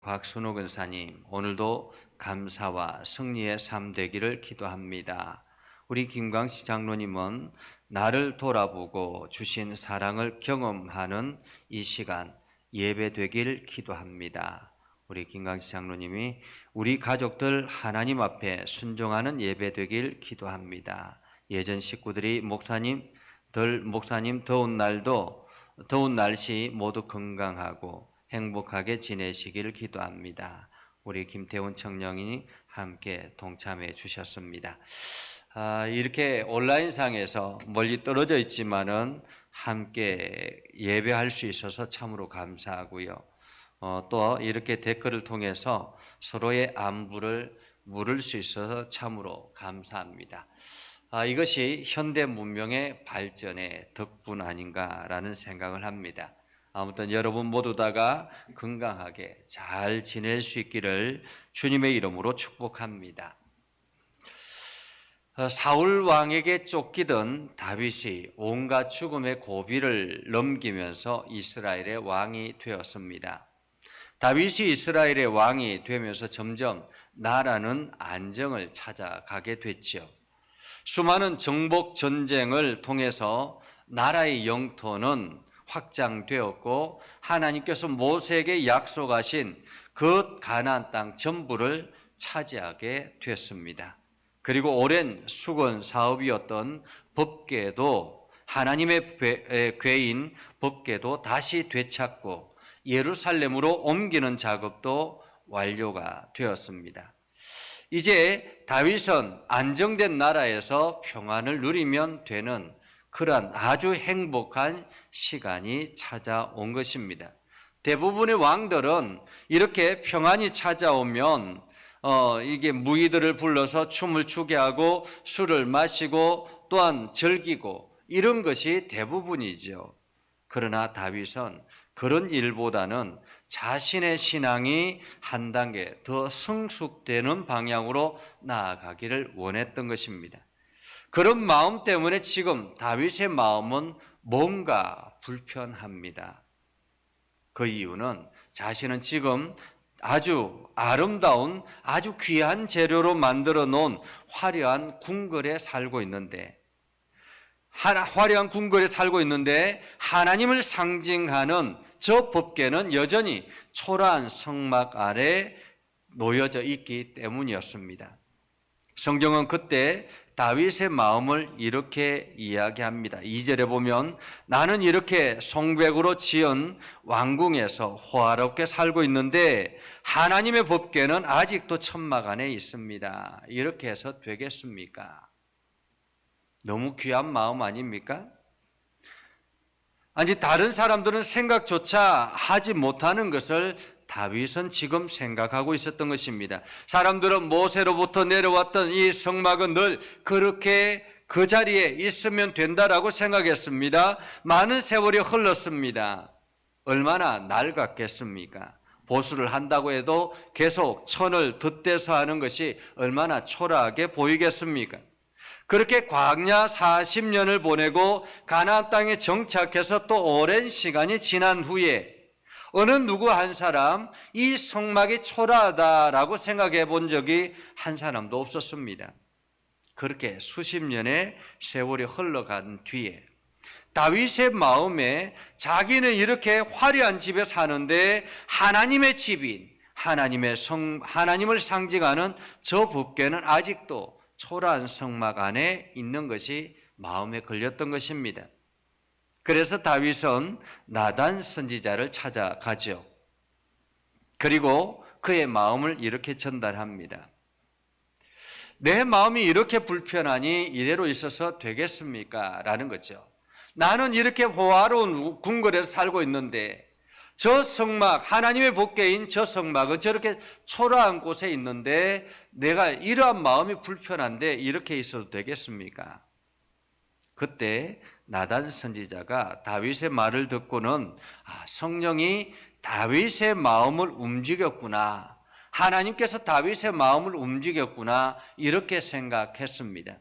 곽순호 근사님, 오늘도 감사와 승리의 삶 되기를 기도합니다. 우리 김광식 장로님은 나를 돌아보고 주신 사랑을 경험하는 이 시간 예배 되길 기도합니다. 우리 김광식 장로님이 우리 가족들 하나님 앞에 순종하는 예배 되길 기도합니다. 예전 식구들이 목사님 더운 날씨 모두 건강하고 행복하게 지내시기를 기도합니다. 우리 김태훈 청년이 함께 동참해 주셨습니다. 이렇게 온라인상에서 멀리 떨어져 있지만은 함께 예배할 수 있어서 참으로 감사하고요. 또 이렇게 댓글을 통해서 서로의 안부를 물을 수 있어서 참으로 감사합니다. 이것이 현대 문명의 발전의 덕분 아닌가라는 생각을 합니다. 아무튼 여러분 모두 다가 건강하게 잘 지낼 수 있기를 주님의 이름으로 축복합니다. 사울 왕에게 쫓기던 다윗이 온갖 죽음의 고비를 넘기면서 이스라엘의 왕이 되었습니다. 다윗이 이스라엘의 왕이 되면서 점점 나라는 안정을 찾아가게 됐죠. 수많은 정복 전쟁을 통해서 나라의 영토는 확장되었고 하나님께서 모세에게 약속하신 그 가나안 땅 전부를 차지하게 됐습니다. 그리고 오랜 수건 사업이었던 법궤도, 하나님의 궤인 법궤도 다시 되찾고 예루살렘으로 옮기는 작업도 완료가 되었습니다. 이제 다윗은 안정된 나라에서 평안을 누리면 되는 그러한 아주 행복한 시간이 찾아온 것입니다. 대부분의 왕들은 이렇게 평안이 찾아오면 이게 무희들을 불러서 춤을 추게 하고 술을 마시고 또한 즐기고 이런 것이 대부분이죠. 그러나 다윗은 그런 일보다는 자신의 신앙이 한 단계 더 성숙되는 방향으로 나아가기를 원했던 것입니다. 그런 마음 때문에 지금 다윗의 마음은 뭔가 불편합니다. 그 이유는 자신은 지금 아주 아름다운 아주 귀한 재료로 만들어 놓은 화려한 궁궐에 살고 있는데 하나님을 상징하는 저 법궤는 여전히 초라한 성막 아래 놓여져 있기 때문이었습니다. 성경은 그때 다윗의 마음을 이렇게 이야기합니다. 2절에 보면 나는 이렇게 성벽으로 지은 왕궁에서 호화롭게 살고 있는데 하나님의 법궤는 아직도 천막 안에 있습니다. 이렇게 해서 되겠습니까? 너무 귀한 마음 아닙니까? 아니 다른 사람들은 생각조차 하지 못하는 것을 다윗은 지금 생각하고 있었던 것입니다. 사람들은 모세로부터 내려왔던 이 성막은 늘 그렇게 그 자리에 있으면 된다라고 생각했습니다. 많은 세월이 흘렀습니다. 얼마나 낡았겠습니까? 보수를 한다고 해도 계속 천을 덧대서 하는 것이 얼마나 초라하게 보이겠습니까? 그렇게 광야 40년을 보내고 가나안 땅에 정착해서 또 오랜 시간이 지난 후에 어느 누구 한 사람 이 성막이 초라하다라고 생각해 본 적이 한 사람도 없었습니다. 그렇게 수십 년의 세월이 흘러간 뒤에 다윗의 마음에 자기는 이렇게 화려한 집에 사는데 하나님의 집인 하나님을 상징하는 저 법궤는 아직도 초라한 성막 안에 있는 것이 마음에 걸렸던 것입니다. 그래서 다윗은 나단 선지자를 찾아가죠. 그리고 그의 마음을 이렇게 전달합니다. 내 마음이 이렇게 불편하니 이대로 있어서 되겠습니까? 라는 거죠. 나는 이렇게 호화로운 궁궐에서 살고 있는데 저 성막, 하나님의 법궤인 저 성막은 저렇게 초라한 곳에 있는데 내가 이러한 마음이 불편한데 이렇게 있어도 되겠습니까? 그때 나단 선지자가 다윗의 말을 듣고는 성령이 다윗의 마음을 움직였구나, 하나님께서 다윗의 마음을 움직였구나 이렇게 생각했습니다.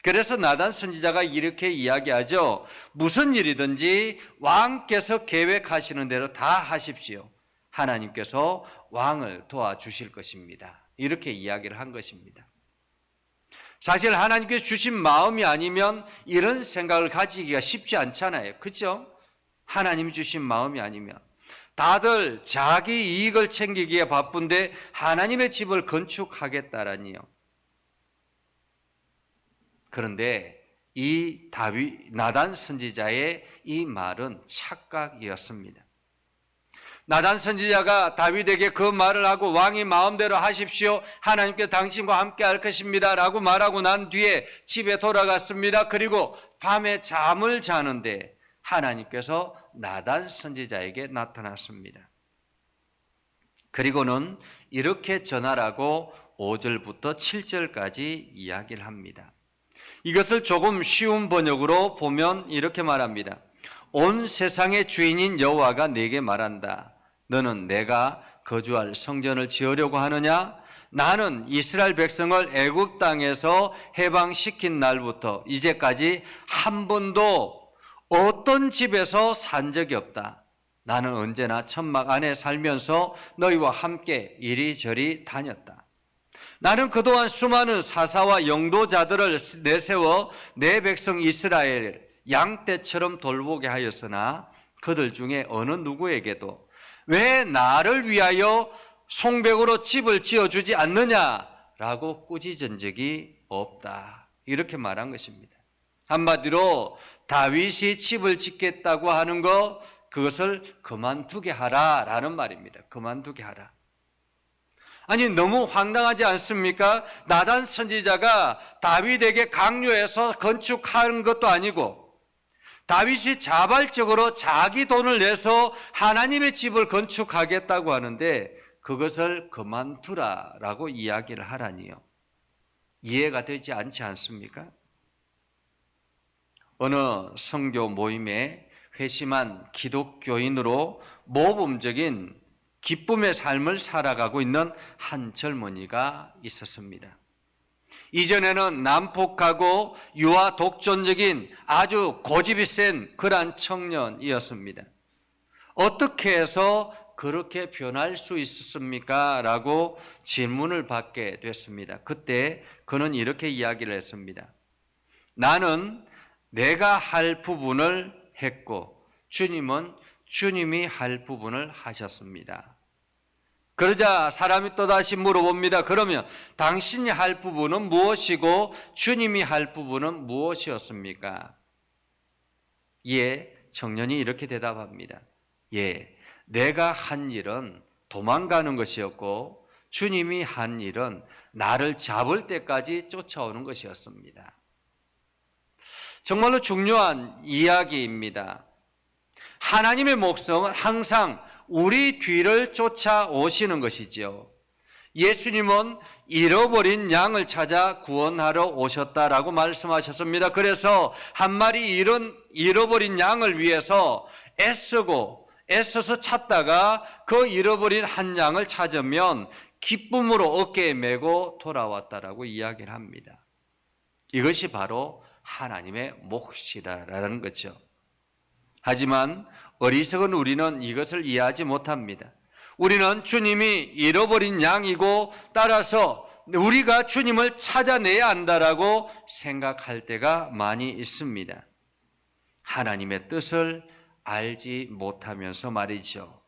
그래서 나단 선지자가 이렇게 이야기하죠. 무슨 일이든지 왕께서 계획하시는 대로 다 하십시오. 하나님께서 왕을 도와주실 것입니다. 이렇게 이야기를 한 것입니다. 사실 하나님께서 주신 마음이 아니면 이런 생각을 가지기가 쉽지 않잖아요. 그렇죠? 하나님이 주신 마음이 아니면. 다들 자기 이익을 챙기기에 바쁜데 하나님의 집을 건축하겠다라니요. 그런데 이 나단 선지자의 이 말은 착각이었습니다. 나단 선지자가 다윗에게 그 말을 하고 왕이 마음대로 하십시오. 하나님께서 당신과 함께 할 것입니다. 라고 말하고 난 뒤에 집에 돌아갔습니다. 그리고 밤에 잠을 자는데 하나님께서 나단 선지자에게 나타났습니다. 그리고는 이렇게 전하라고 5절부터 7절까지 이야기를 합니다. 이것을 조금 쉬운 번역으로 보면 이렇게 말합니다. 온 세상의 주인인 여호와가 내게 말한다. 너는 내가 거주할 성전을 지으려고 하느냐? 나는 이스라엘 백성을 애굽 땅에서 해방시킨 날부터 이제까지 한 번도 어떤 집에서 산 적이 없다. 나는 언제나 천막 안에 살면서 너희와 함께 이리저리 다녔다. 나는 그동안 수많은 사사와 영도자들을 내세워 내 백성 이스라엘을 양떼처럼 돌보게 하였으나 그들 중에 어느 누구에게도 왜 나를 위하여 송백으로 집을 지어주지 않느냐라고 꾸짖은 적이 없다. 이렇게 말한 것입니다. 한마디로 다윗이 집을 짓겠다고 하는 것, 그것을 그만두게 하라라는 말입니다. 그만두게 하라. 아니, 너무 황당하지 않습니까? 나단 선지자가 다윗에게 강요해서 건축한 것도 아니고 다윗이 자발적으로 자기 돈을 내서 하나님의 집을 건축하겠다고 하는데 그것을 그만두라라고 이야기를 하라니요. 이해가 되지 않지 않습니까? 어느 선교 모임에 회심한 기독교인으로 모범적인 기쁨의 삶을 살아가고 있는 한 젊은이가 있었습니다. 이전에는 난폭하고 유아 독존적인 아주 고집이 센 그러한 청년이었습니다. 어떻게 해서 그렇게 변할 수 있었습니까? 라고 질문을 받게 됐습니다. 그때 그는 이렇게 이야기를 했습니다. 나는 내가 할 부분을 했고 주님은 주님이 할 부분을 하셨습니다. 그러자 사람이 또다시 물어봅니다. 그러면 당신이 할 부분은 무엇이고 주님이 할 부분은 무엇이었습니까? 예, 청년이 이렇게 대답합니다. 예, 내가 한 일은 도망가는 것이었고 주님이 한 일은 나를 잡을 때까지 쫓아오는 것이었습니다. 정말로 중요한 이야기입니다. 하나님의 목성은 항상 우리 뒤를 쫓아오시는 것이지요. 예수님은 잃어버린 양을 찾아 구원하러 오셨다라고 말씀하셨습니다. 그래서 한 마리 잃어버린 양을 위해서 애써서 찾다가 그 잃어버린 한 양을 찾으면 기쁨으로 어깨에 메고 돌아왔다라고 이야기를 합니다. 이것이 바로 하나님의 몫이라는 거죠. 하지만 어리석은 우리는 이것을 이해하지 못합니다. 우리는 주님이 잃어버린 양이고 따라서 우리가 주님을 찾아내야 한다라고 생각할 때가 많이 있습니다. 하나님의 뜻을 알지 못하면서 말이죠.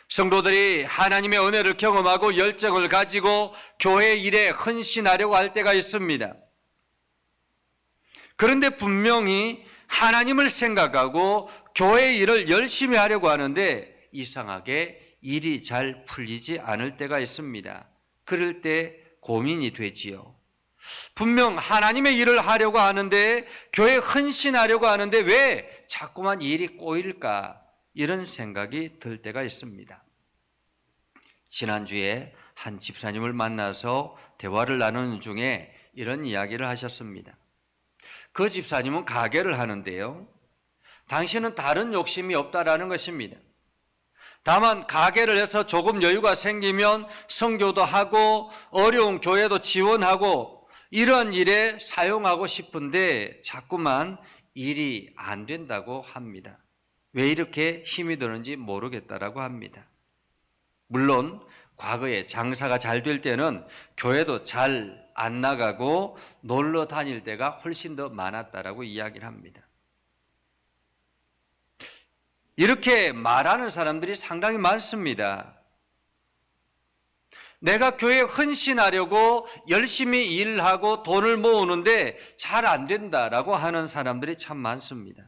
성도들이 하나님의 은혜를 경험하고 열정을 가지고 교회 일에 헌신하려고 할 때가 있습니다. 그런데 분명히 하나님을 생각하고 교회 일을 열심히 하려고 하는데 이상하게 일이 잘 풀리지 않을 때가 있습니다. 그럴 때 고민이 되지요. 분명 하나님의 일을 하려고 하는데 교회에 헌신하려고 하는데 왜 자꾸만 일이 꼬일까? 이런 생각이 들 때가 있습니다. 지난주에 한 집사님을 만나서 대화를 나누는 중에 이런 이야기를 하셨습니다. 그 집사님은 가게를 하는데요. 당신은 다른 욕심이 없다라는 것입니다. 다만 가게를 해서 조금 여유가 생기면 선교도 하고 어려운 교회도 지원하고 이런 일에 사용하고 싶은데 자꾸만 일이 안 된다고 합니다. 왜 이렇게 힘이 드는지 모르겠다라고 합니다. 물론 과거에 장사가 잘 될 때는 교회도 잘 안 나가고 놀러 다닐 때가 훨씬 더 많았다라고 이야기를 합니다. 이렇게 말하는 사람들이 상당히 많습니다. 내가 교회에 헌신하려고 열심히 일하고 돈을 모으는데 잘 안 된다라고 하는 사람들이 참 많습니다.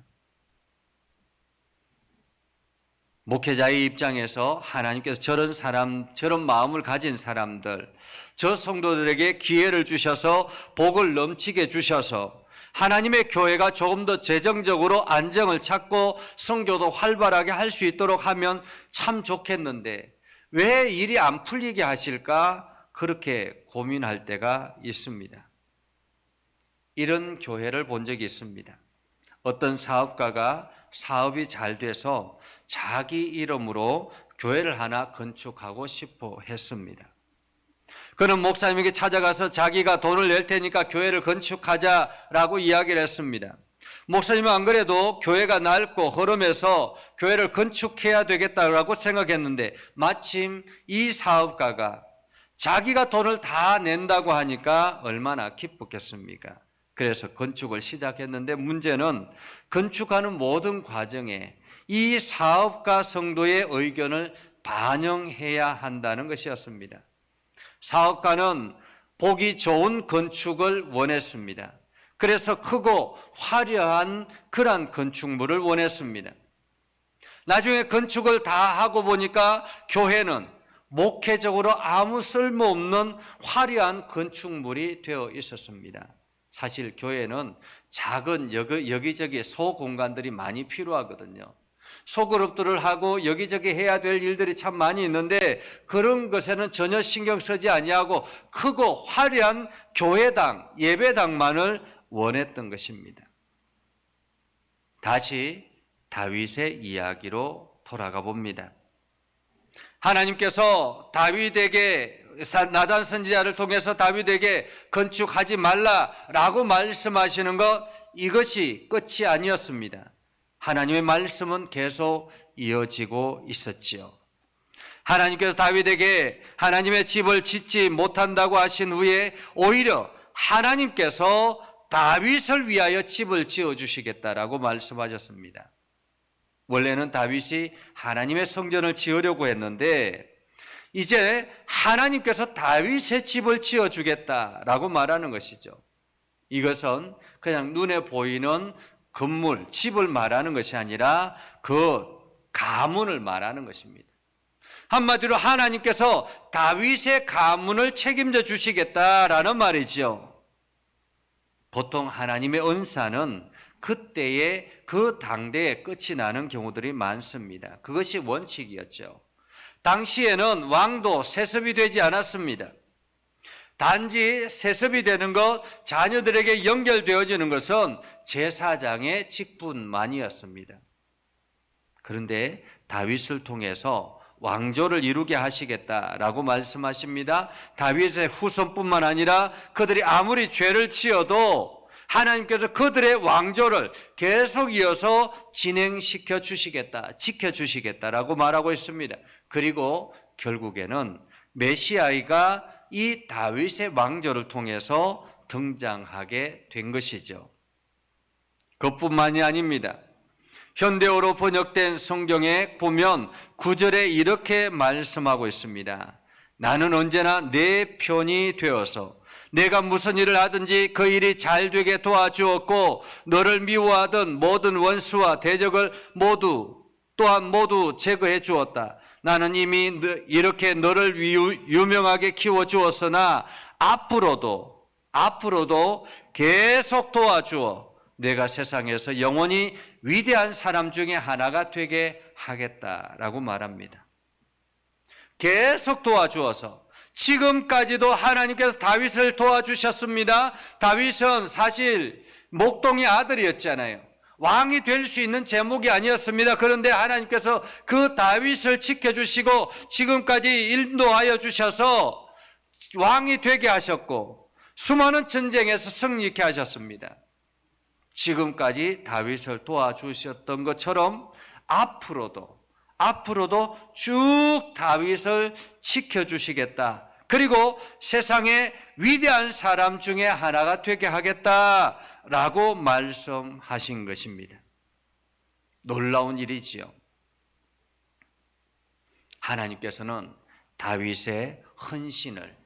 목회자의 입장에서 하나님께서 저런 마음을 가진 사람들, 저 성도들에게 기회를 주셔서 복을 넘치게 주셔서 하나님의 교회가 조금 더 재정적으로 안정을 찾고 선교도 활발하게 할 수 있도록 하면 참 좋겠는데 왜 일이 안 풀리게 하실까? 그렇게 고민할 때가 있습니다. 이런 교회를 본 적이 있습니다. 어떤 사업가가 사업이 잘 돼서 자기 이름으로 교회를 하나 건축하고 싶어 했습니다. 그는 목사님에게 찾아가서 자기가 돈을 낼 테니까 교회를 건축하자라고 이야기를 했습니다. 목사님은 안 그래도 교회가 넓고 허름해서 교회를 건축해야 되겠다고 생각했는데 마침 이 사업가가 자기가 돈을 다 낸다고 하니까 얼마나 기뻤겠습니까? 그래서 건축을 시작했는데 문제는 건축하는 모든 과정에 이 사업가 성도의 의견을 반영해야 한다는 것이었습니다. 사업가는 보기 좋은 건축을 원했습니다. 그래서 크고 화려한 그런 건축물을 원했습니다. 나중에 건축을 다 하고 보니까 교회는 목회적으로 아무 쓸모없는 화려한 건축물이 되어 있었습니다. 사실 교회는 작은 여기저기 소공간들이 많이 필요하거든요. 소그룹들을 하고 여기저기 해야 될 일들이 참 많이 있는데 그런 것에는 전혀 신경 쓰지 아니하고 크고 화려한 교회당, 예배당만을 원했던 것입니다. 다시 다윗의 이야기로 돌아가 봅니다. 하나님께서 다윗에게 나단 선지자를 통해서 다윗에게 건축하지 말라라고 말씀하시는 것 이것이 끝이 아니었습니다. 하나님의 말씀은 계속 이어지고 있었지요. 하나님께서 다윗에게 하나님의 집을 짓지 못한다고 하신 후에 오히려 하나님께서 다윗을 위하여 집을 지어주시겠다라고 말씀하셨습니다. 원래는 다윗이 하나님의 성전을 지으려고 했는데 이제 하나님께서 다윗의 집을 지어주겠다라고 말하는 것이죠. 이것은 그냥 눈에 보이는 건물, 집을 말하는 것이 아니라 그 가문을 말하는 것입니다. 한마디로 하나님께서 다윗의 가문을 책임져 주시겠다라는 말이죠. 보통 하나님의 은사는 그때의 그 당대에 끝이 나는 경우들이 많습니다. 그것이 원칙이었죠. 당시에는 왕도 세습이 되지 않았습니다. 단지 세습이 되는 것, 자녀들에게 연결되어지는 것은 제사장의 직분만이었습니다. 그런데 다윗을 통해서 왕조를 이루게 하시겠다라고 말씀하십니다. 다윗의 후손뿐만 아니라 그들이 아무리 죄를 지어도 하나님께서 그들의 왕조를 계속 이어서 진행시켜 주시겠다, 지켜주시겠다라고 말하고 있습니다. 그리고 결국에는 메시아가 이 다윗의 왕조를 통해서 등장하게 된 것이죠. 그것뿐만이 아닙니다. 현대어로 번역된 성경에 보면 9절에 이렇게 말씀하고 있습니다. 나는 언제나 내 편이 되어서 내가 무슨 일을 하든지 그 일이 잘 되게 도와주었고 너를 미워하던 모든 원수와 대적을 또한 모두 제거해 주었다. 나는 이미 이렇게 너를 유명하게 키워주었으나 앞으로도 계속 도와주어 내가 세상에서 영원히 위대한 사람 중에 하나가 되게 하겠다라고 말합니다. 계속 도와주어서 지금까지도 하나님께서 다윗을 도와주셨습니다. 다윗은 사실 목동의 아들이었잖아요. 왕이 될 수 있는 제목이 아니었습니다. 그런데 하나님께서 그 다윗을 지켜주시고 지금까지 인도하여 주셔서 왕이 되게 하셨고 수많은 전쟁에서 승리케 하셨습니다. 지금까지 다윗을 도와주셨던 것처럼 앞으로도 쭉 다윗을 지켜주시겠다. 그리고 세상의 위대한 사람 중에 하나가 되게 하겠다라고 말씀하신 것입니다. 놀라운 일이지요. 하나님께서는 다윗의 헌신을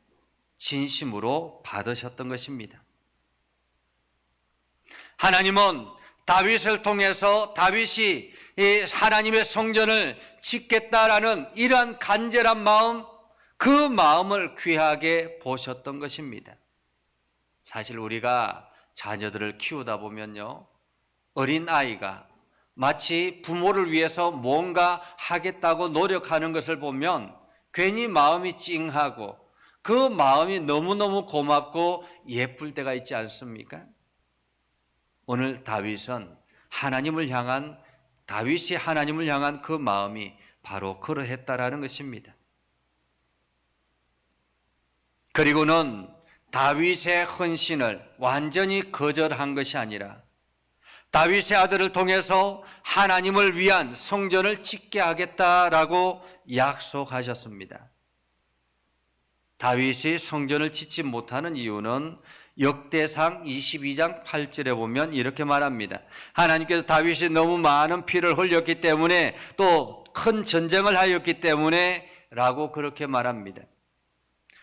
진심으로 받으셨던 것입니다. 하나님은 다윗을 통해서 다윗이 이 하나님의 성전을 짓겠다라는 이러한 간절한 마음, 그 마음을 귀하게 보셨던 것입니다. 사실 우리가 자녀들을 키우다 보면요, 어린 아이가 마치 부모를 위해서 뭔가 하겠다고 노력하는 것을 보면 괜히 마음이 찡하고 그 마음이 너무너무 고맙고 예쁠 때가 있지 않습니까? 오늘 다윗이 하나님을 향한 그 마음이 바로 그러했다라는 것입니다. 그리고는 다윗의 헌신을 완전히 거절한 것이 아니라 다윗의 아들을 통해서 하나님을 위한 성전을 짓게 하겠다라고 약속하셨습니다. 다윗이 성전을 짓지 못하는 이유는 역대상 22장 8절에 보면 이렇게 말합니다. 하나님께서 다윗이 너무 많은 피를 흘렸기 때문에 또 큰 전쟁을 하였기 때문에 라고 그렇게 말합니다.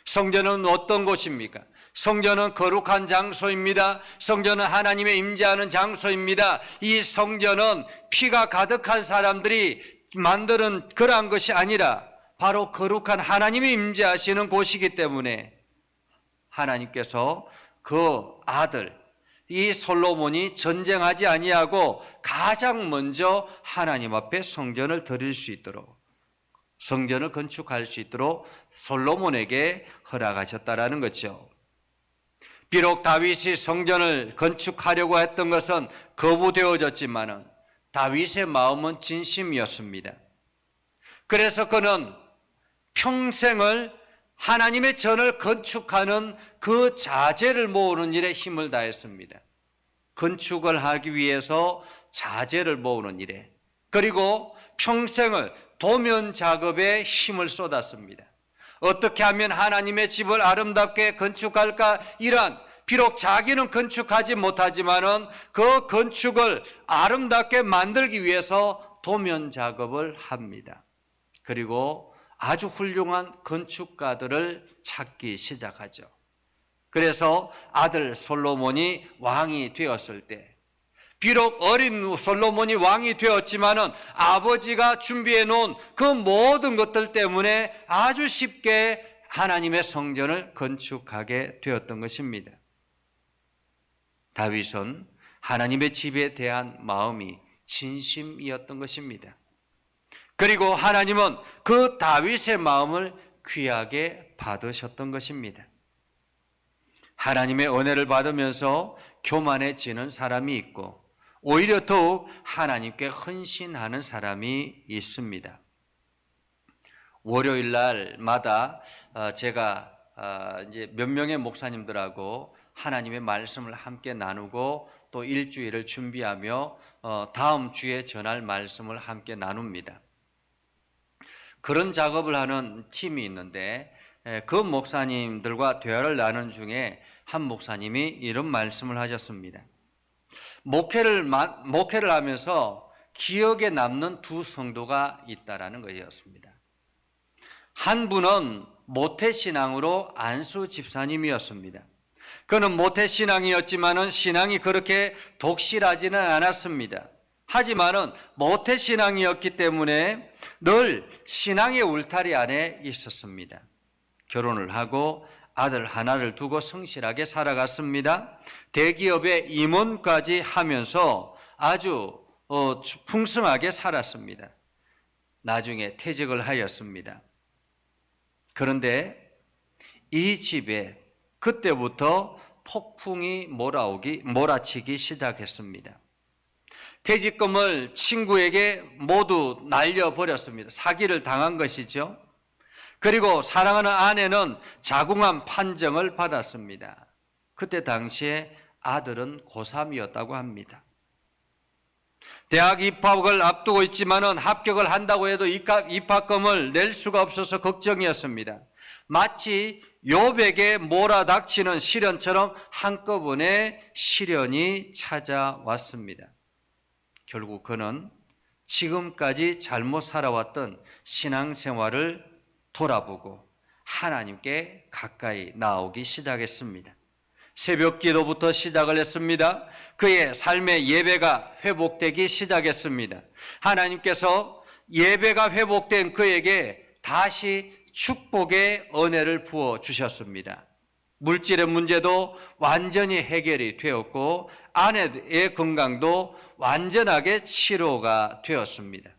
성전은 어떤 곳입니까? 성전은 거룩한 장소입니다. 성전은 하나님의 임재하는 장소입니다. 이 성전은 피가 가득한 사람들이 만드는 그러한 것이 아니라 바로 거룩한 하나님이 임재하시는 곳이기 때문에 하나님께서 그 아들 이 솔로몬이 전쟁하지 아니하고 가장 먼저 하나님 앞에 성전을 드릴 수 있도록, 성전을 건축할 수 있도록 솔로몬에게 허락하셨다라는 거죠. 비록 다윗이 성전을 건축하려고 했던 것은 거부되어졌지만은 다윗의 마음은 진심이었습니다. 그래서 그는 평생을 하나님의 전을 건축하는 그 자재를 모으는 일에 힘을 다했습니다. 건축을 하기 위해서 자재를 모으는 일에, 그리고 평생을 도면 작업에 힘을 쏟았습니다. 어떻게 하면 하나님의 집을 아름답게 건축할까? 이러한, 비록 자기는 건축하지 못하지만은 그 건축을 아름답게 만들기 위해서 도면 작업을 합니다. 그리고 아주 훌륭한 건축가들을 찾기 시작하죠. 그래서 아들 솔로몬이 왕이 되었을 때, 비록 어린 솔로몬이 왕이 되었지만은 아버지가 준비해 놓은 그 모든 것들 때문에 아주 쉽게 하나님의 성전을 건축하게 되었던 것입니다. 다윗은 하나님의 집에 대한 마음이 진심이었던 것입니다. 그리고 하나님은 그 다윗의 마음을 귀하게 받으셨던 것입니다. 하나님의 은혜를 받으면서 교만해지는 사람이 있고 오히려 더욱 하나님께 헌신하는 사람이 있습니다. 월요일 날마다 제가 이제 몇 명의 목사님들하고 하나님의 말씀을 함께 나누고 또 일주일을 준비하며 다음 주에 전할 말씀을 함께 나눕니다. 그런 작업을 하는 팀이 있는데 그 목사님들과 대화를 나눈 중에 한 목사님이 이런 말씀을 하셨습니다. 목회를 하면서 기억에 남는 두 성도가 있다라는 것이었습니다. 한 분은 모태신앙으로 안수 집사님이었습니다. 그는 모태신앙이었지만은 신앙이 그렇게 독실하지는 않았습니다. 하지만은 모태신앙이었기 때문에 늘 신앙의 울타리 안에 있었습니다. 결혼을 하고 아들 하나를 두고 성실하게 살아갔습니다. 대기업의 임원까지 하면서 아주 풍성하게 살았습니다. 나중에 퇴직을 하였습니다. 그런데 이 집에 그때부터 폭풍이 몰아치기 시작했습니다. 퇴직금을 친구에게 모두 날려버렸습니다. 사기를 당한 것이죠. 그리고 사랑하는 아내는 자궁암 판정을 받았습니다. 그때 당시에 아들은 고3이었다고 합니다. 대학 입학을 앞두고 있지만은 합격을 한다고 해도 입학금을 낼 수가 없어서 걱정이었습니다. 마치 욥에게 몰아닥치는 시련처럼 한꺼번에 시련이 찾아왔습니다. 결국 그는 지금까지 잘못 살아왔던 신앙생활을 돌아보고 하나님께 가까이 나오기 시작했습니다. 새벽 기도부터 시작을 했습니다. 그의 삶의 예배가 회복되기 시작했습니다. 하나님께서 예배가 회복된 그에게 다시 축복의 은혜를 부어 주셨습니다. 물질의 문제도 완전히 해결이 되었고 아내의 건강도 완전하게 치료가 되었습니다.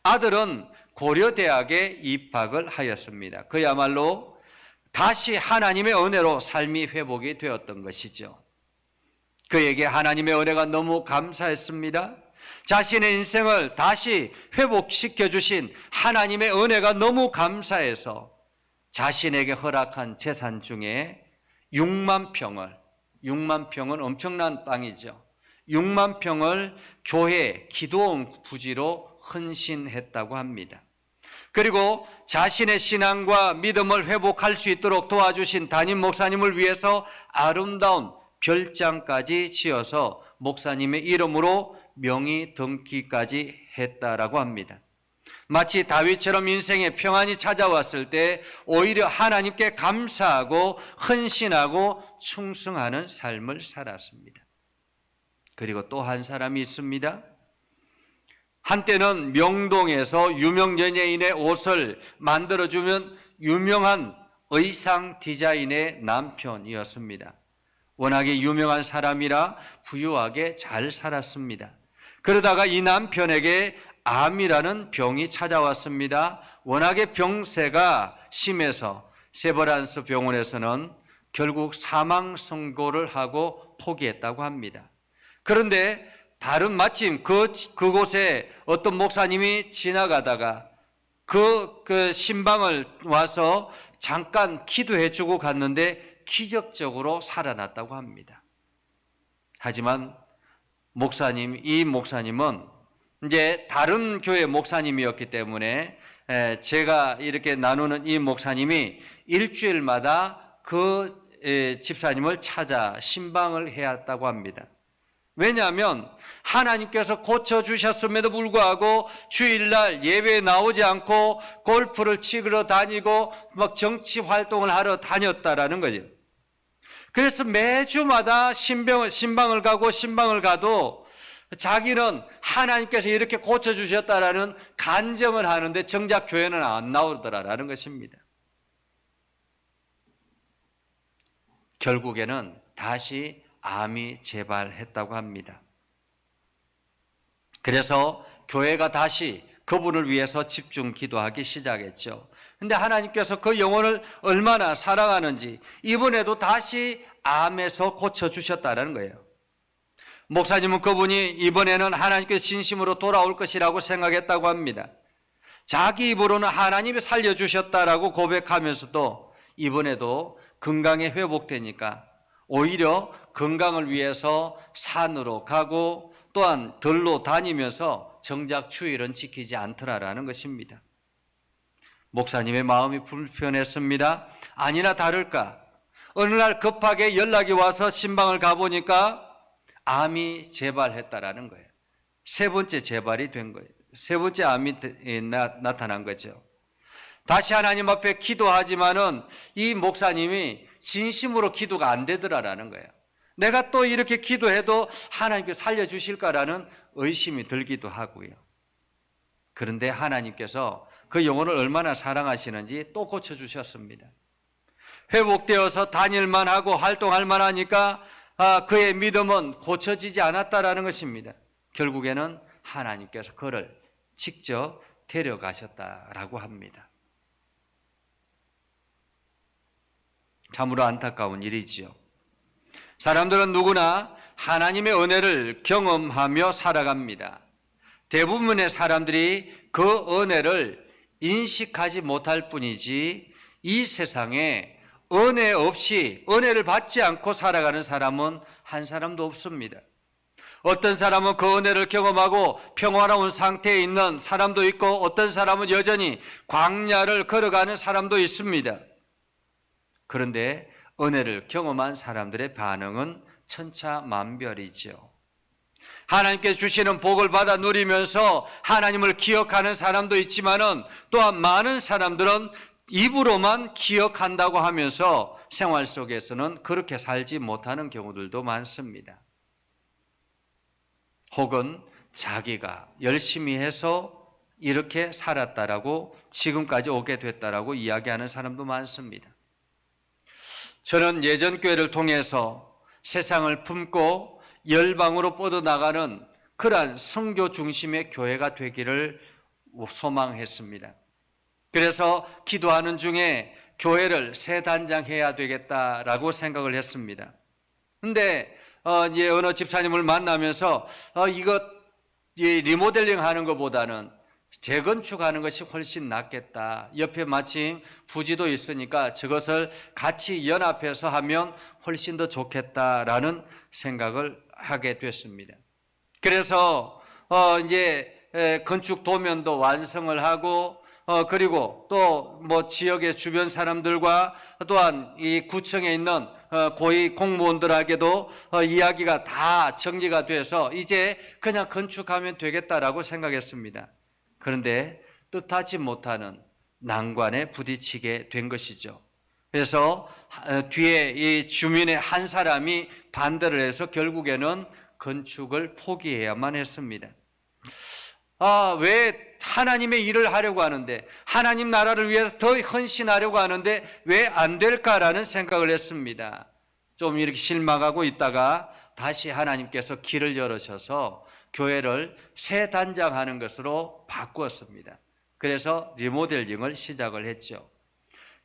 아들은 고려대학에 입학을 하였습니다. 그야말로 다시 하나님의 은혜로 삶이 회복이 되었던 것이죠. 그에게 하나님의 은혜가 너무 감사했습니다. 자신의 인생을 다시 회복시켜 주신 하나님의 은혜가 너무 감사해서 자신에게 허락한 재산 중에 6만 평은 엄청난 땅이죠. 6만 평을 교회 기도원 부지로 헌신했다고 합니다. 그리고 자신의 신앙과 믿음을 회복할 수 있도록 도와주신 담임 목사님을 위해서 아름다운 별장까지 지어서 목사님의 이름으로 명의 등기까지 했다라고 합니다. 마치 다윗처럼 인생에 평안이 찾아왔을 때 오히려 하나님께 감사하고 헌신하고 충성하는 삶을 살았습니다. 그리고 또 한 사람이 있습니다. 한때는 명동에서 유명 연예인의 옷을 만들어주면 유명한 의상 디자인의 남편이었습니다. 워낙에 유명한 사람이라 부유하게 잘 살았습니다. 그러다가 이 남편에게 암이라는 병이 찾아왔습니다. 워낙에 병세가 심해서 세브란스 병원에서는 결국 사망 선고를 하고 포기했다고 합니다. 그런데 마침 그곳에 어떤 목사님이 지나가다가 그 신방을 와서 잠깐 기도해 주고 갔는데 기적적으로 살아났다고 합니다. 하지만 이 목사님은 이제 다른 교회 목사님이었기 때문에 제가 이렇게 나누는 이 목사님이 일주일마다 그 집사님을 찾아 신방을 해왔다고 합니다. 왜냐하면 하나님께서 고쳐주셨음에도 불구하고 주일날 예배에 나오지 않고 골프를 치러 다니고 막 정치 활동을 하러 다녔다라는 거죠. 그래서 매주마다 신방을 가도 자기는 하나님께서 이렇게 고쳐주셨다라는 간증을 하는데 정작 교회는 안 나오더라라는 것입니다. 결국에는 다시 암이 재발했다고 합니다. 그래서 교회가 다시 그분을 위해서 집중 기도하기 시작했죠. 그런데 하나님께서 그 영혼을 얼마나 사랑하는지 이번에도 다시 암에서 고쳐주셨다는 거예요. 목사님은 그분이 이번에는 하나님께서 진심으로 돌아올 것이라고 생각했다고 합니다. 자기 입으로는 하나님이 살려주셨다라고 고백하면서도 이번에도 건강이 회복되니까 오히려 건강을 위해서 산으로 가고 또한 들로 다니면서 정작 주일은 지키지 않더라라는 것입니다. 목사님의 마음이 불편했습니다. 아니나 다를까 어느 날 급하게 연락이 와서 신방을 가보니까 암이 재발했다라는 거예요. 세 번째 재발이 된 거예요. 세 번째 암이 나타난 거죠. 다시 하나님 앞에 기도하지만은 이 목사님이 진심으로 기도가 안 되더라라는 거예요. 내가 또 이렇게 기도해도 하나님께서 살려주실까라는 의심이 들기도 하고요. 그런데 하나님께서 그 영혼을 얼마나 사랑하시는지 또 고쳐주셨습니다. 회복되어서 다닐만 하고 활동할 만하니까 그의 믿음은 고쳐지지 않았다라는 것입니다. 결국에는 하나님께서 그를 직접 데려가셨다라고 합니다. 참으로 안타까운 일이지요. 사람들은 누구나 하나님의 은혜를 경험하며 살아갑니다. 대부분의 사람들이 그 은혜를 인식하지 못할 뿐이지 이 세상에 은혜 없이 은혜를 받지 않고 살아가는 사람은 한 사람도 없습니다. 어떤 사람은 그 은혜를 경험하고 평화로운 상태에 있는 사람도 있고 어떤 사람은 여전히 광야를 걸어가는 사람도 있습니다. 그런데 은혜를 경험한 사람들의 반응은 천차만별이죠. 하나님께서 주시는 복을 받아 누리면서 하나님을 기억하는 사람도 있지만은 또한 많은 사람들은 입으로만 기억한다고 하면서 생활 속에서는 그렇게 살지 못하는 경우들도 많습니다. 혹은 자기가 열심히 해서 이렇게 살았다라고 지금까지 오게 됐다라고 이야기하는 사람도 많습니다. 저는 예전 교회를 통해서 세상을 품고 열방으로 뻗어나가는 그러한 선교 중심의 교회가 되기를 소망했습니다. 그래서 기도하는 중에 교회를 새 단장해야 되겠다라고 생각을 했습니다. 근데 어느 집사님을 만나면서 이거 리모델링 하는 것보다는 재건축하는 것이 훨씬 낫겠다. 옆에 마침 부지도 있으니까 저것을 같이 연합해서 하면 훨씬 더 좋겠다라는 생각을 하게 됐습니다. 그래서 이제 건축 도면도 완성을 하고 그리고 또 뭐 지역의 주변 사람들과 또한 이 구청에 있는 고위 공무원들에게도 이야기가 다 정리가 돼서 이제 그냥 건축하면 되겠다라고 생각했습니다. 그런데 뜻하지 못하는 난관에 부딪히게 된 것이죠. 그래서 뒤에 이 주민의 한 사람이 반대를 해서 결국에는 건축을 포기해야만 했습니다. 왜 하나님의 일을 하려고 하는데, 하나님 나라를 위해서 더 헌신하려고 하는데 왜 안 될까라는 생각을 했습니다. 좀 이렇게 실망하고 있다가 다시 하나님께서 길을 열으셔서 교회를 새 단장하는 것으로 바꾸었습니다. 그래서 리모델링을 시작을 했죠.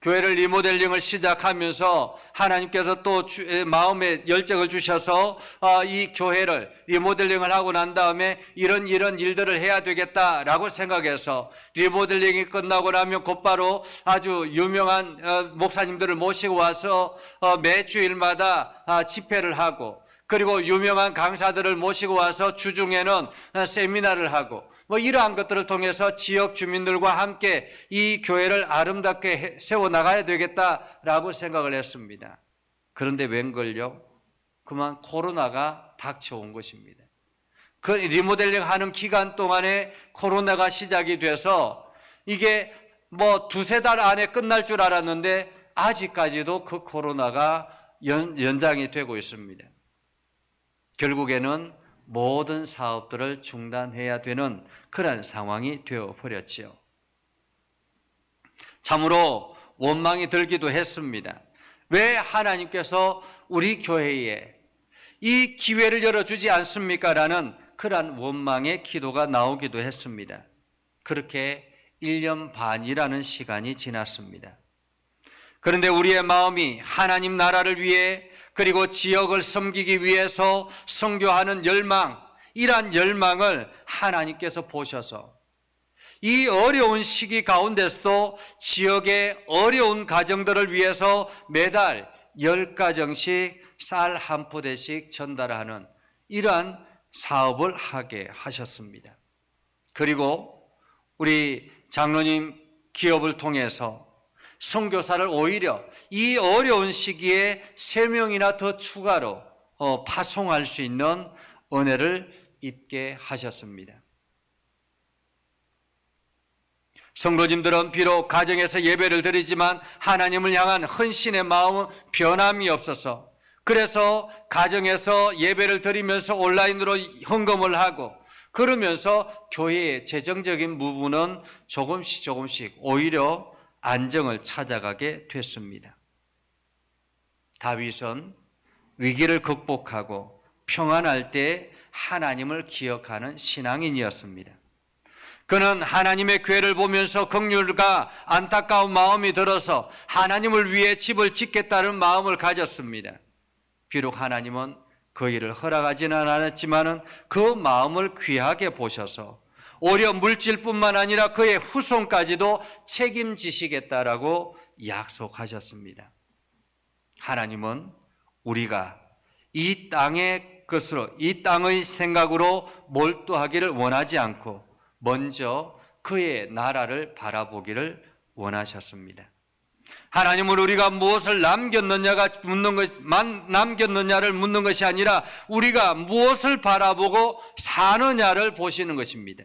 교회를 리모델링을 시작하면서 하나님께서 또 마음에 열정을 주셔서 이 교회를 리모델링을 하고 난 다음에 이런 일들을 해야 되겠다라고 생각해서 리모델링이 끝나고 나면 곧바로 아주 유명한 목사님들을 모시고 와서 매 주일마다 집회를 하고, 그리고 유명한 강사들을 모시고 와서 주중에는 세미나를 하고, 이러한 것들을 통해서 지역 주민들과 함께 이 교회를 아름답게 세워나가야 되겠다라고 생각을 했습니다. 그런데 웬걸요? 그만 코로나가 닥쳐온 것입니다. 그 리모델링 하는 기간 동안에 코로나가 시작이 돼서 이게 두세 달 안에 끝날 줄 알았는데 아직까지도 그 코로나가 연장이 되고 있습니다. 결국에는 모든 사업들을 중단해야 되는 그런 상황이 되어버렸지요. 참으로 원망이 들기도 했습니다. 왜 하나님께서 우리 교회에 이 기회를 열어주지 않습니까? 라는 그런 원망의 기도가 나오기도 했습니다. 그렇게 1년 반이라는 시간이 지났습니다. 그런데 우리의 마음이 하나님 나라를 위해, 그리고 지역을 섬기기 위해서 선교하는 열망, 이러한 열망을 하나님께서 보셔서 이 어려운 시기 가운데서도 지역의 어려운 가정들을 위해서 매달 10가정씩 쌀 한 포대씩 전달하는 이러한 사업을 하게 하셨습니다. 그리고 우리 장로님 기업을 통해서 선교사를 오히려 이 어려운 시기에 3명이나 더 추가로 파송할 수 있는 은혜를 입게 하셨습니다. 성도님들은 비록 가정에서 예배를 드리지만 하나님을 향한 헌신의 마음은 변함이 없어서, 그래서 가정에서 예배를 드리면서 온라인으로 헌금을 하고, 그러면서 교회의 재정적인 부분은 조금씩 오히려 안정을 찾아가게 됐습니다. 다윗은 위기를 극복하고 평안할 때 하나님을 기억하는 신앙인이었습니다. 그는 하나님의 괴를 보면서 긍휼과 안타까운 마음이 들어서 하나님을 위해 집을 짓겠다는 마음을 가졌습니다. 비록 하나님은 그 일을 허락하지는 않았지만 그 마음을 귀하게 보셔서 오히려 물질뿐만 아니라 그의 후손까지도 책임지시겠다라고 약속하셨습니다. 하나님은 우리가 이 땅에 것으로 이 땅의 생각으로 몰두하기를 원하지 않고 먼저 그의 나라를 바라보기를 원하셨습니다. 하나님은 우리가 무엇을 남겼느냐를 묻는 것이 아니라 우리가 무엇을 바라보고 사느냐를 보시는 것입니다.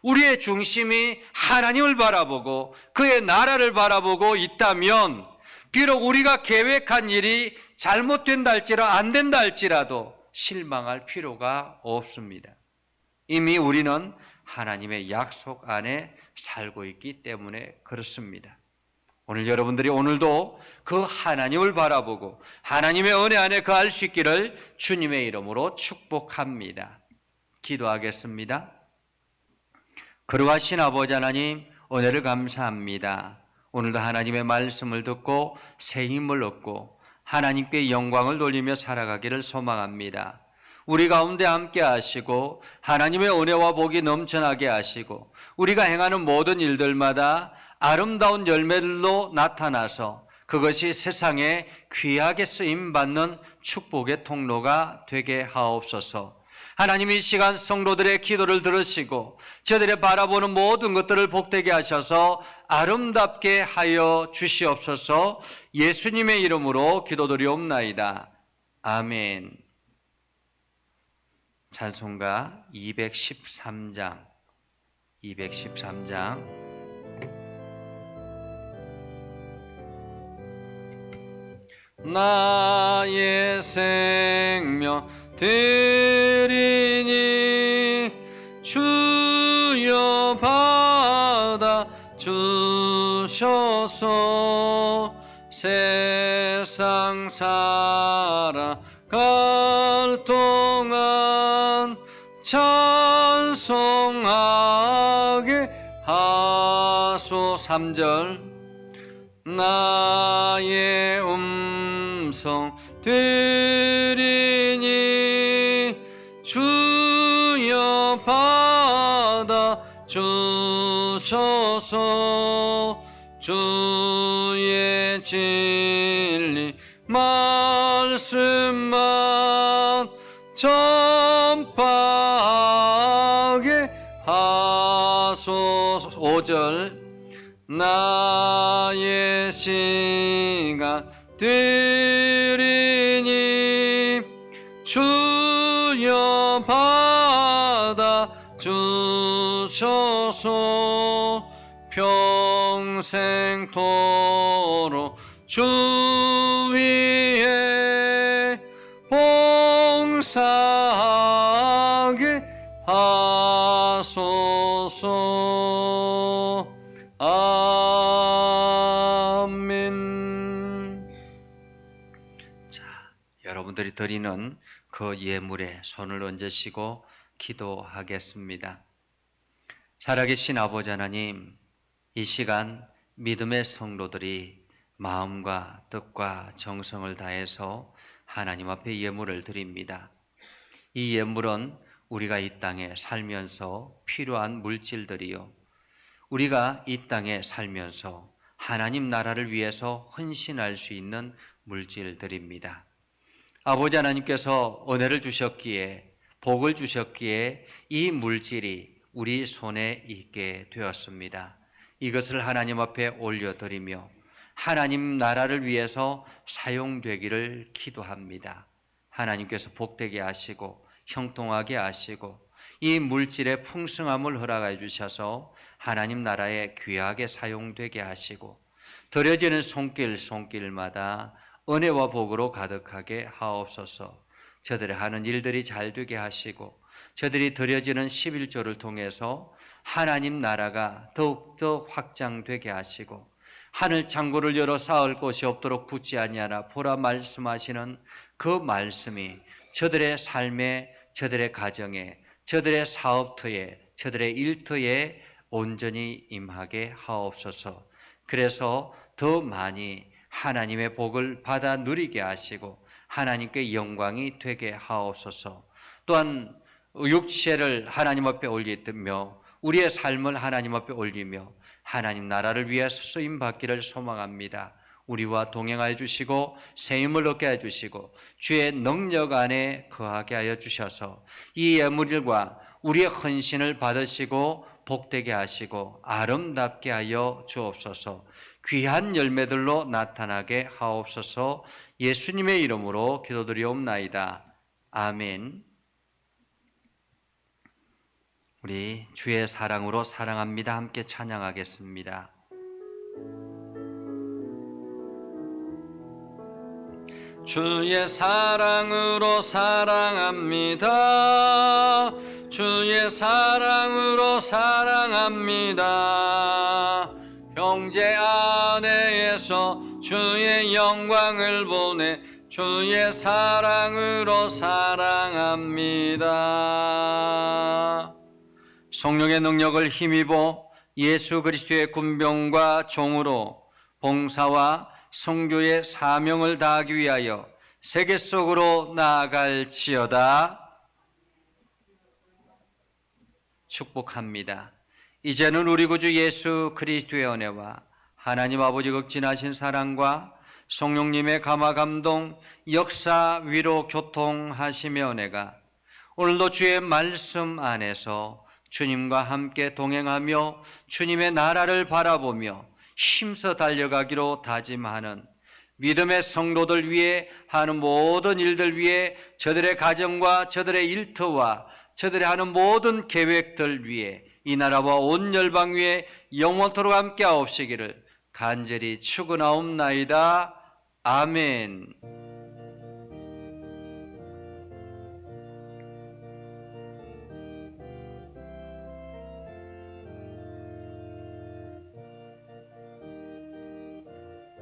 우리의 중심이 하나님을 바라보고 그의 나라를 바라보고 있다면 비록 우리가 계획한 일이 잘못된다 할지라도 안 된다 할지라도 실망할 필요가 없습니다. 이미 우리는 하나님의 약속 안에 살고 있기 때문에 그렇습니다. 오늘 여러분들이 오늘도 그 하나님을 바라보고 하나님의 은혜 안에 거할 수 있기를 주님의 이름으로 축복합니다. 기도하겠습니다. 거룩하신 아버지 하나님, 은혜를 감사합니다. 오늘도 하나님의 말씀을 듣고 새 힘을 얻고 하나님께 영광을 돌리며 살아가기를 소망합니다. 우리 가운데 함께 하시고 하나님의 은혜와 복이 넘쳐나게 하시고 우리가 행하는 모든 일들마다 아름다운 열매들로 나타나서 그것이 세상에 귀하게 쓰임받는 축복의 통로가 되게 하옵소서. 하나님, 이 시간 성도들의 기도를 들으시고 저들의 바라보는 모든 것들을 복되게 하셔서 아름답게 하여 주시옵소서. 예수님의 이름으로 기도드리옵나이다. 아멘. 찬송가 213장 나의 생명 드리니 주여 받아 주셔서 세상 살아갈 동안 찬송하게 하소. 3절 나의 음성 드리니 주여 받아 주셔서 주의 진리 말씀만 전파하게 하소서. 5절 나의 시간 드리니 주여 받아 주셔서 평생토록 주 위에 봉사하게 하소서. 아멘. 자, 여러분들이 드리는 그 예물에 손을 얹으시고 기도하겠습니다. 살아계신 아버지 하나님, 이 시간 믿음의 성도들이 마음과 뜻과 정성을 다해서 하나님 앞에 예물을 드립니다. 이 예물은 우리가 이 땅에 살면서 필요한 물질들이요, 우리가 이 땅에 살면서 하나님 나라를 위해서 헌신할 수 있는 물질들입니다. 아버지 하나님께서 은혜를 주셨기에, 복을 주셨기에 이 물질이 우리 손에 있게 되었습니다. 이것을 하나님 앞에 올려드리며 하나님 나라를 위해서 사용되기를 기도합니다. 하나님께서 복되게 하시고 형통하게 하시고 이 물질의 풍성함을 허락해 주셔서 하나님 나라에 귀하게 사용되게 하시고 드려지는 손길마다 은혜와 복으로 가득하게 하옵소서. 저들이 하는 일들이 잘 되게 하시고 저들이 드려지는 11조를 통해서 하나님 나라가 더욱더 확장되게 하시고 하늘 창고를 열어 쌓을 곳이 없도록 굳지 아니하라 보라 말씀하시는 그 말씀이 저들의 삶에, 저들의 가정에, 저들의 사업터에, 저들의 일터에 온전히 임하게 하옵소서. 그래서 더 많이 하나님의 복을 받아 누리게 하시고 하나님께 영광이 되게 하옵소서. 또한 육체를 하나님 앞에 올리며 우리의 삶을 하나님 앞에 올리며 하나님 나라를 위해서 쓰임받기를 소망합니다. 우리와 동행하여 주시고 새 힘을 얻게 해 주시고 주의 능력 안에 거하게 하여 주셔서 이 예물과 우리의 헌신을 받으시고 복되게 하시고 아름답게 하여 주옵소서. 귀한 열매들로 나타나게 하옵소서. 예수님의 이름으로 기도드리옵나이다. 아멘. 우리 주의 사랑으로 사랑합니다. 함께 찬양하겠습니다. 주의 사랑으로 사랑합니다. 주의 사랑으로 사랑합니다. 형제 안에서 주의 영광을 보내 주의 사랑으로 사랑합니다. 성령의 능력을 힘입어 예수 그리스도의 군병과 종으로 봉사와 선교의 사명을 다하기 위하여 세계 속으로 나아갈지어다. 축복합니다. 이제는 우리 구주 예수 그리스도의 은혜와 하나님 아버지 극진하신 사랑과 성령님의 감화 감동 역사 위로 교통하시며 은혜가 오늘도 주의 말씀 안에서 주님과 함께 동행하며 주님의 나라를 바라보며 힘써 달려가기로 다짐하는 믿음의 성도들 위해 하는 모든 일들 위해 저들의 가정과 저들의 일터와 저들의 하는 모든 계획들 위해 이 나라와 온 열방 위에 영원토록 함께 하옵시기를 간절히 축원하옵나이다. 아멘.